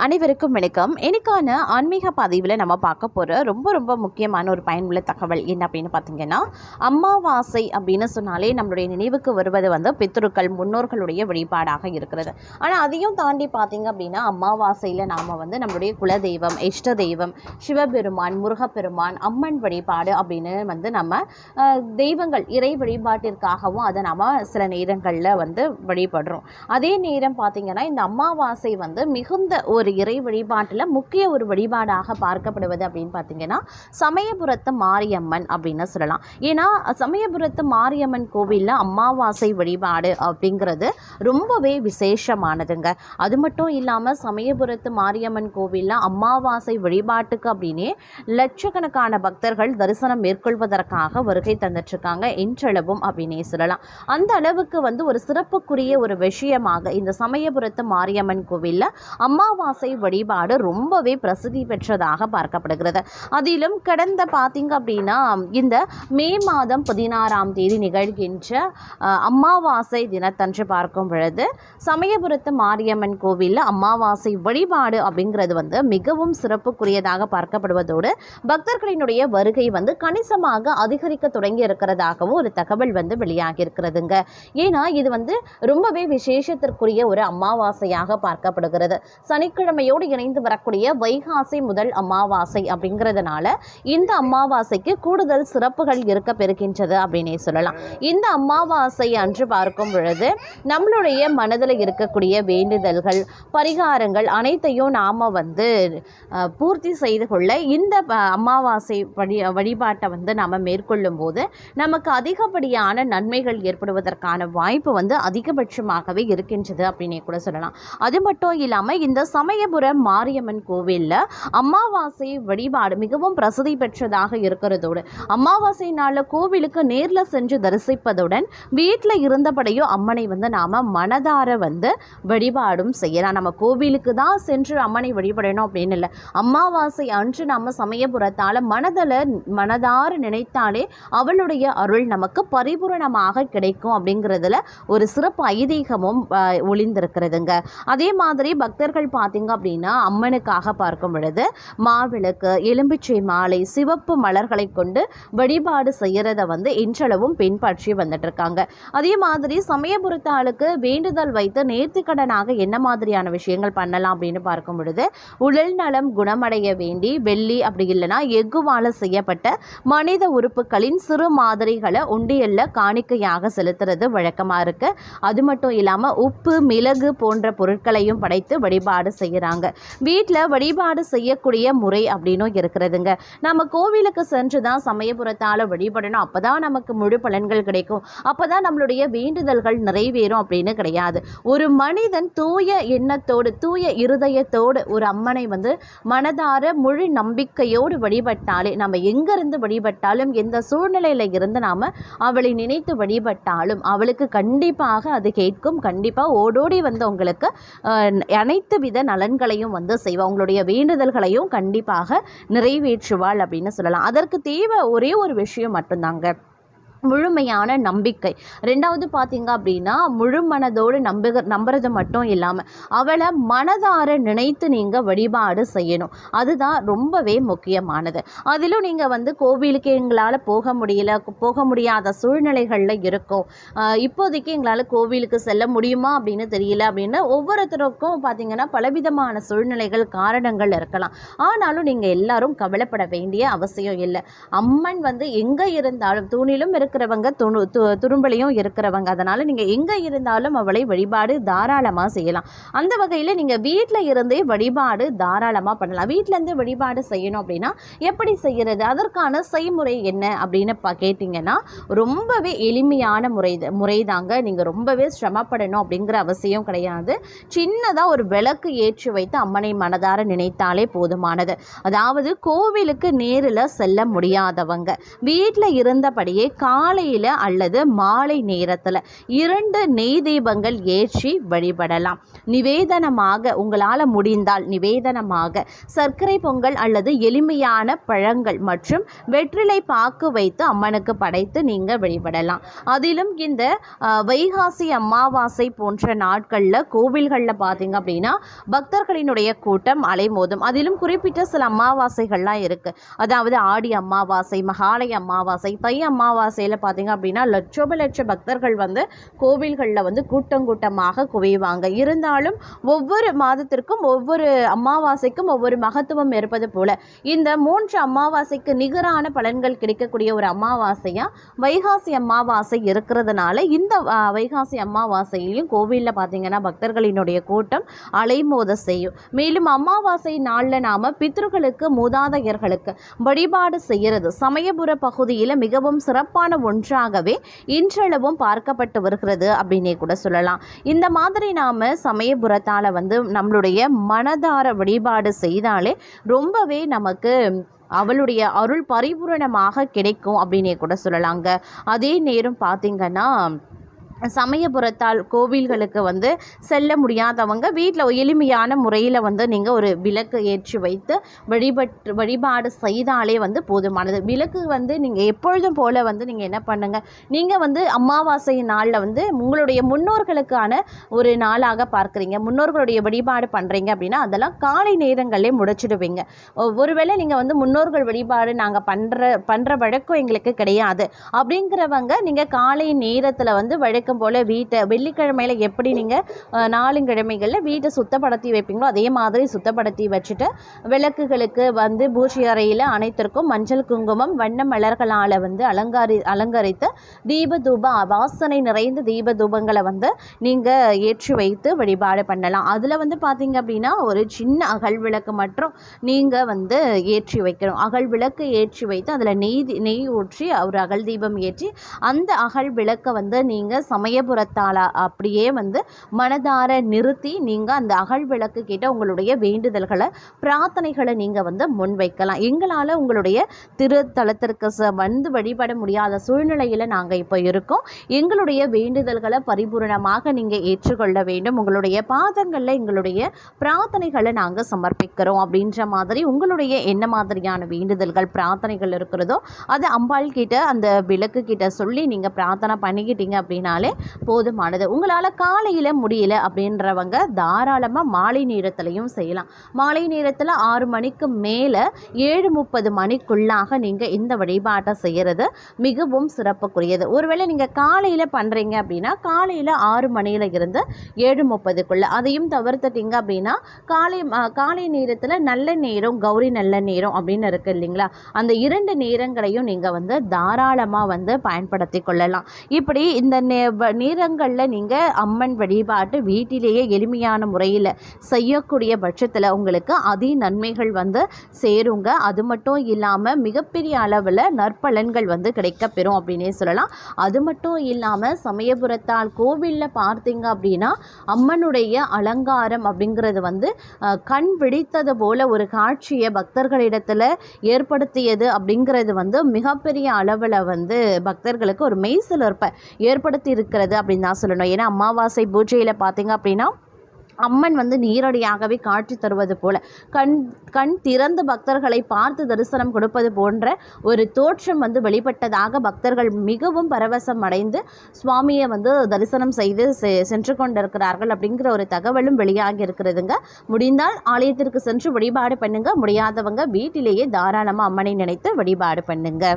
அனைவருக்கும் வணக்கம். இன்னைக்கான ஆன்மீக பதிவில் நம்ம பார்க்க போகிற ரொம்ப முக்கியமான ஒரு பயனுள்ள தகவல் என்ன அப்படின்னு பார்த்தீங்கன்னா, அமாவாசை அப்படின்னு சொன்னாலே நம்மளுடைய நினைவுக்கு வருவது பித்ருக்கள், முன்னோர்களுடைய வழிபாடாக இருக்கிறது. ஆனால் அதையும் தாண்டி பார்த்தீங்க அப்படின்னா, அமாவாசையில் நாம் நம்மளுடைய குலதெய்வம், இஷ்ட தெய்வம், சிவபெருமான், முருகப்பெருமான், அம்மன் வழிபாடு அப்படின்னு நம்ம தெய்வங்கள் இறை வழிபாட்டிற்காகவும் அதை நாம் சில நேரங்களில் வழிபடுறோம். அதே நேரம் பார்த்தீங்கன்னா, இந்த அமாவாசை மிகுந்த ஒரு இறை வழிபாட்டில் முக்கிய ஒரு வழிபாடாக பார்க்கப்படுவது அப்படின்னு பார்த்தீங்கன்னா, சமயபுரத்து மாரியம்மன் அப்படின்னு சொல்லலாம். ஏன்னா சமயபுரத்து மாரியம்மன் கோவிலில் அமாவாசை வழிபாடு அப்படிங்கிறது ரொம்பவே விசேஷமானதுங்க. அது மட்டும் இல்லாமல் சமயபுரத்து மாரியம்மன் கோவிலில் அமாவாசை வழிபாட்டுக்கு அப்படின்னே லட்சக்கணக்கான பக்தர்கள் தரிசனம் மேற்கொள்வதற்காக வருகை தந்துட்டுருக்காங்க இன்றளவும் அப்படின்னே சொல்லலாம். அந்த அளவுக்கு ஒரு சிறப்புக்குரிய ஒரு விஷயமாக இந்த சமயபுரத்து மாரியம்மன் கோவிலில் அமாவாசை வழிபாடு ரொம்பவே பிரசித்தி பெற்றதாக பார்க்கப்படுகிறது. அதிலும் கடந்த பார்த்தீங்க அப்படின்னா, இந்த மே மாதம் 16ஆம் தேதி நிகழ்கின்ற அமாவாசை தினத்தன்று பார்க்கும் பொழுது சமயபுரத்து மாரியம்மன் கோவிலில் அமாவாசை வழிபாடு அப்படிங்கிறது மிகவும் சிறப்புக்குரியதாக பார்க்கப்படுவதோடு பக்தர்களினுடைய வருகை கணிசமாக அதிகரிக்க தொடங்கி இருக்கிறதாகவும் ஒரு தகவல் வெளியாகி இருக்கிறதுங்க. ஏன்னா இது ரொம்பவே விசேஷத்திற்குரிய ஒரு அமாவாசையாக பார்க்கப்படுகிறது. சனிக்கிழமையோடு இணைந்து வரக்கூடிய வைகாசி முதல் அமாவாசை அப்படிங்கிறதுனால இந்த அமாவாசைக்கு கூடுதல் சிறப்புகள் இருக்க பெறுகின்றது அப்படின்னே சொல்லலாம். இந்த அமாவாசை அன்று பார்க்கும் பொழுது நம்மளுடைய மனதில் இருக்கக்கூடிய வேண்டுதல்கள், பரிகாரங்கள் அனைத்தையும் நாம் பூர்த்தி செய்து கொள்ள இந்த அமாவாசை வழிபாட்டை நாம் மேற்கொள்ளும் போது நமக்கு அதிகப்படியான நன்மைகள் ஏற்படுவதற்கான வாய்ப்பு அதிகபட்சமாகவே இருக்கின்றது அப்படின்னே கூட சொல்லலாம். அது மட்டும் இல்லாமல் இந்த சமயபுரம் மாரியம்மன் கோவிலில் அமாவாசை வழிபாடு மிகவும் பிரசித்தி பெற்றதாக இருக்கிறதோடு அமாவாசை நாளில் கோவிலுக்கு நேரில் சென்று தரிசிப்பதுடன் வீட்டில் இருந்தபடியும் அம்மனை நாம் மனதார வழிபாடும் செய்யலாம். நம்ம கோவிலுக்கு தான் சென்று அம்மனை வழிபடணும் அப்படின்னு இல்லை. அமாவாசை அன்று நம்ம சமயபுரத்தால் மனதார நினைத்தாலே அவளுடைய அருள் நமக்கு பரிபூரணமாக கிடைக்கும் அப்படிங்கிறதுல ஒரு சிறப்பு ஐதீகமும் ஒளிந்திருக்கிறதுங்க. அதே மாதிரி பக்தர்கள் பார்த்தீங்க அப்படின்னா அம்மனுக்காக பார்க்கும் பொழுது மாவிளக்கு, எலும்பிச்சை மாலை, சிவப்பு மலர்களை கொண்டு வழிபாடு செய்யறத இன்றளவும் பின்பற்றி வந்துட்டு இருக்காங்க. அதே மாதிரி சமயபுரத்தாளுக்கு வேண்டுதல் வைத்து நேர்த்திக்கடனாக என்ன மாதிரியான விஷயங்கள் பண்ணலாம் அப்படின்னு பார்க்கும் பொழுது, உடல் நலம் குணமடைய வேண்டி வெள்ளி அப்படி இல்லைன்னா எஃகுவால செய்யப்பட்ட மனித உறுப்புகளின் சிறு மாதிரிகளை உண்டியல்ல காணிக்கையாக செலுத்துறது வழக்கமா இருக்கு. அது மட்டும் இல்லாம உப்பு, மிளகு போன்ற பொருட்களையும் படைத்து வழிபாடு செய்யறாங்க. வீட்டில் வழிபாடு செய்யக்கூடிய முறை அப்படின்னும் இருக்கிறதுங்க. நம்ம கோவிலுக்கு சென்று தான் சமயபுரத்தால் வழிபடணும், அப்போதான் நமக்கு முழு பலன்கள் கிடைக்கும், அப்போதான் நம்மளுடைய வேண்டுதல்கள் நிறைவேறும் அப்படின்னு கிடையாது. ஒரு மனிதன் தூய எண்ணத்தோடு, தூய இருதயத்தோடு ஒரு அம்மனை மனதார முழு நம்பிக்கையோடு வழிபட்டாலே, நம்ம எங்கிருந்து வழிபட்டாலும் எந்த சூழ்நிலையில இருந்து நாம அவளை நினைத்து வழிபட்டாலும் அவளுக்கு கண்டிப்பாக அது கேட்கும். கண்டிப்பாக ஓடோடி உங்களுக்கு அனைத்து வித நலன்களையும் செய்வா, உங்களுடைய வேண்டுதல்களையும் கண்டிப்பாக நிறைவேற்றுவாள் அப்படின்னு சொல்லலாம். அதற்கு தேவை ஒரே ஒரு விஷயம் மட்டும்தாங்க, முழுமையான நம்பிக்கை. ரெண்டாவது பார்த்தீங்க அப்படின்னா முழு மனதோடு நம்புறது மட்டும் இல்லாமல் அவளை மனதார நினைத்து நீங்கள் வழிபாடு செய்யணும். அதுதான் ரொம்பவே முக்கியமானது. அதிலும் நீங்கள் கோவிலுக்கு எங்களால் போக முடியாத சூழ்நிலைகளில் இருக்கும், இப்போதைக்கு எங்களால் கோவிலுக்கு செல்ல முடியுமா அப்படின்னு தெரியல அப்படின்னு ஒவ்வொருத்தருக்கும் பார்த்தீங்கன்னா பலவிதமான சூழ்நிலைகள், காரணங்கள் இருக்கலாம். ஆனாலும் நீங்கள் எல்லாரும் கவலைப்பட வேண்டிய அவசியம் இல்லை. அம்மன் எங்கே இருந்தாலும் தூணிலும் இருக்கிறவங்க, துரும்பலையும் இருக்கிறவங்க, அதனால நீங்க எங்க இருந்தாலும் அவளை வழிபாடு தாராளமா செய்யலாம். அந்த வகையில் நீங்க வீட்டில் இருந்தே வழிபாடு தாராளமா பண்ணலாம். வீட்டில இருந்து வழிபாடு செய்யணும் அப்படின்னா எப்படி செய்யறது, அதற்கான செய்முறை என்ன அப்படின்னு கேட்டீங்கன்னா ரொம்பவே எளிமையான முறைதாங்க. நீங்க ரொம்பவே சிரமப்படணும் அப்படிங்கிற அவசியம் கிடையாது. சின்னதா ஒரு விளக்கு ஏற்றி வைத்து அம்மனை மனதார நினைத்தாலே போதுமானது. அதாவது கோவிலுக்கு நேரில் செல்ல முடியாதவங்க வீட்டில் இருந்தபடியே காலையில் அல்லது மாலை நேரத்தில் 2 நெய் தீபங்கள் ஏற்றி வழிபடலாம். நிவேதனமாக உங்களால் முடிந்தால் நிவேதனமாக சர்க்கரை பொங்கல் அல்லது எளிமையான பழங்கள் மற்றும் வெற்றிலை பாக்கு வைத்து அம்மனுக்கு படைத்து நீங்கள் வழிபடலாம். அதிலும் இந்த வைகாசி அமாவாசை போன்ற நாட்களில் கோவில்களில் பார்த்தீங்க அப்படின்னா பக்தர்களினுடைய கூட்டம் அலைமோதும். அதிலும் குறிப்பிட்ட சில அமாவாசைகள்லாம் இருக்குது. அதாவது ஆடி அமாவாசை, மகாலய அமாவாசை, தை அமாவாசையில் பார்த்தீங்க அப்படின்னா லட்ச பக்தர்கள் வந்து கோவில்களில் வந்து கூட்டமாக குவிவாங்க. இருந்தாலும் ஒவ்வொரு மாதத்திற்கும் ஒவ்வொரு அமாவாசைக்கும் ஒவ்வொரு மகத்துவம் இருப்பது போல இந்த 3 அமாவாசைக்கு நிகரான பலன்கள் கிடைக்கக்கூடிய ஒரு அமாவாசையாக வைகாசி அமாவாசை இருக்கிறதுனால இந்த வைகாசி அமாவாசையிலையும் கோவிலில் பார்த்தீங்கன்னா பக்தர்களினுடைய கூட்டம் அலைமோத செய்யும். மேலும் அமாவாசை நாளில் நாம் பித்ருக்களுக்கு மூதாதையர்களுக்கு வழிபாடு செய்கிறது சமயபுர பகுதியில் மிகவும் சிறப்பான ஒன்றாகவே இன்றளவும் பார்க்கப்பட்டு வருகிறது அப்படின்னே கூட சொல்லலாம். இந்த மாதிரி நாம் சமயபுரத்தால் வந்து நம்மளுடைய மனதார வழிபாடு செய்தாலே ரொம்பவே நமக்கு அவளுடைய அருள் பரிபூரணமாக கிடைக்கும் அப்படின்னே கூட சொல்லலாங்க. அதே நேரம் பார்த்திங்கன்னா சமயபுரத்தால் கோவில்களுக்கு வந்து செல்ல முடியாதவங்க வீட்டில் எளிமையான முறையில் வந்து நீங்கள் ஒரு விளக்கு ஏற்றி வைத்து வழிபாடு செய்தாலே வந்து போதுமானது. விளக்கு வந்து நீங்கள் எப்பொழுதும் போல் வந்து நீங்கள் என்ன பண்ணுங்கள், நீங்கள் வந்து அமாவாசை நாளில் வந்து உங்களுடைய முன்னோர்களுக்கான ஒரு நாளாக பார்க்குறீங்க, முன்னோர்களுடைய வழிபாடு பண்ணுறீங்க அப்படின்னா அதெல்லாம் காலை நேரங்களே முடிச்சிடுவீங்க. ஒருவேளை நீங்கள் வந்து முன்னோர்கள் வழிபாடு நாங்கள் பண்ணுற வழக்கம் எங்களுக்கு கிடையாது அப்படிங்கிறவங்க நீங்கள் காலை நேரத்தில் வந்து வழக்கம் போல் வீட்டை வெள்ளிக்கிழமையில் எப்படி நீங்கள் 4 கிழமைகளில் வீட்டை சுத்தப்படுத்தி வைப்பீங்களோ அதே மாதிரி சுத்தப்படுத்தி வச்சுட்டு விளக்குகளுக்கு வந்து பூஜை அறையில் அனைத்திற்கும் மஞ்சள் குங்குமம் வண்ண மலர்களால் வந்து அலங்கரித்து தீப தூப வாசனை நிறைந்த தீப தூபங்களை வந்து நீங்கள் ஏற்றி வைத்து வழிபாடு பண்ணலாம். அதில் வந்து பார்த்தீங்க அப்படின்னா ஒரு சின்ன அகல் விளக்கு மற்றும் நீங்கள் வந்து ஏற்றி வைக்கணும். அகல் விளக்கு ஏற்றி வைத்து அதில் நெய் ஊற்றி ஒரு அகல் தீபம் ஏற்றி அந்த அகல் விளக்கை வந்து நீங்கள் சமயபுரத்தால் அப்படியே வந்து மனதார நிறுத்தி நீங்கள் அந்த அகல் விளக்கு கிட்ட உங்களுடைய வேண்டுதல்களை பிரார்த்தனைகளை நீங்கள் வந்து முன்வைக்கலாம். எங்களால் உங்களுடைய திருத்தலத்திற்கு வந்து வழிபட முடியாத சூழ்நிலையில் நாங்கள் இப்போ இருக்கோம். எங்களுடைய வேண்டுதல்களை பரிபூரணமாக நீங்கள் ஏற்றுக்கொள்ள வேண்டும். உங்களுடைய பாதங்களில் எங்களுடைய பிரார்த்தனைகளை நாங்கள் சமர்ப்பிக்கிறோம் அப்படின்ற மாதிரி உங்களுடைய என்ன மாதிரியான வேண்டுதல்கள் பிரார்த்தனைகள் இருக்கிறதோ அதை அம்பாள் கிட்ட அந்த விளக்கு கிட்ட சொல்லி நீங்கள் பிரார்த்தனை பண்ணிக்கிட்டீங்க அப்படின்னாலே போதுமானது. உங்களால் காலையில் முடியல அப்படின்றவங்க தாராளமாக மாலை நேரத்திலையும் செய்யலாம். மாலை நேரத்தில் 6 மணிக்கு மேலே 7:30 மணிக்குள்ளாக நீங்கள் இந்த வழிபாட்டை செய்கிறது மிகவும் சிறப்புக்குரியது. ஒருவேளை நீங்கள் காலையில் பண்ணுறீங்க அப்படின்னா காலையில் 6 மணியில் இருந்து 7:30க்குள்ளே அதையும் தவிர்த்துட்டீங்க அப்படின்னா காலை நேரத்தில் நல்ல நேரம் கௌரி நல்ல நேரம் அப்படின்னு இருக்குது இல்லைங்களா, அந்த 2 நேரங்களையும் நீங்கள் வந்து தாராளமாக வந்து பயன்படுத்தி கொள்ளலாம். இப்படி இந்த நேரங்களில் நீங்கள் அம்மன் வழிபாட்டு வீட்டிலேயே எளிமையான முறையில் செய்யக்கூடிய பட்சத்தில் உங்களுக்கு அதி நன்மைகள் வந்து சேருங்க. அது மட்டும் இல்லாமல் மிகப்பெரிய அளவில் நற்பலன்கள் வந்து கிடைக்கப்பெறும் அப்படின்னே சொல்லலாம். அது மட்டும் இல்லாமல் சமயபுரத்தால் கோவிலில் பார்த்தீங்க அப்படின்னா அம்மனுடைய அலங்காரம் அப்படிங்கிறது வந்து கண் பிடித்தது போல ஒரு காட்சியை பக்தர்களிடத்தில் ஏற்படுத்தியது அப்படிங்கிறது வந்து மிகப்பெரிய அளவில் வந்து பக்தர்களுக்கு ஒரு மெய்சிலிர்ப்பை ஏற்படுத்தி இருக்கிறது அப்படின்னு தான் சொல்லணும். ஏன்னா அமாவாசை பூஜையில் பார்த்தீங்க அப்படின்னா அம்மன் வந்து நேரடியாகவே காட்சி தருவது போல கண் திறந்து பக்தர்களை பார்த்து தரிசனம் கொடுப்பது போன்ற ஒரு தோற்றம் வந்து வெளிப்பட்டதாக பக்தர்கள் மிகவும் பரவசம் அடைந்து சுவாமியை வந்து தரிசனம் செய்து சென்று கொண்டிருக்கிறார்கள் அப்படிங்கிற ஒரு தகவலும் வெளியாகி இருக்கிறதுங்க. முடிந்தால் ஆலயத்திற்கு சென்று வழிபாடு பண்ணுங்க, முடியாதவங்க வீட்டிலேயே தாராளமாக அம்மனை நினைத்து வழிபாடு பண்ணுங்க.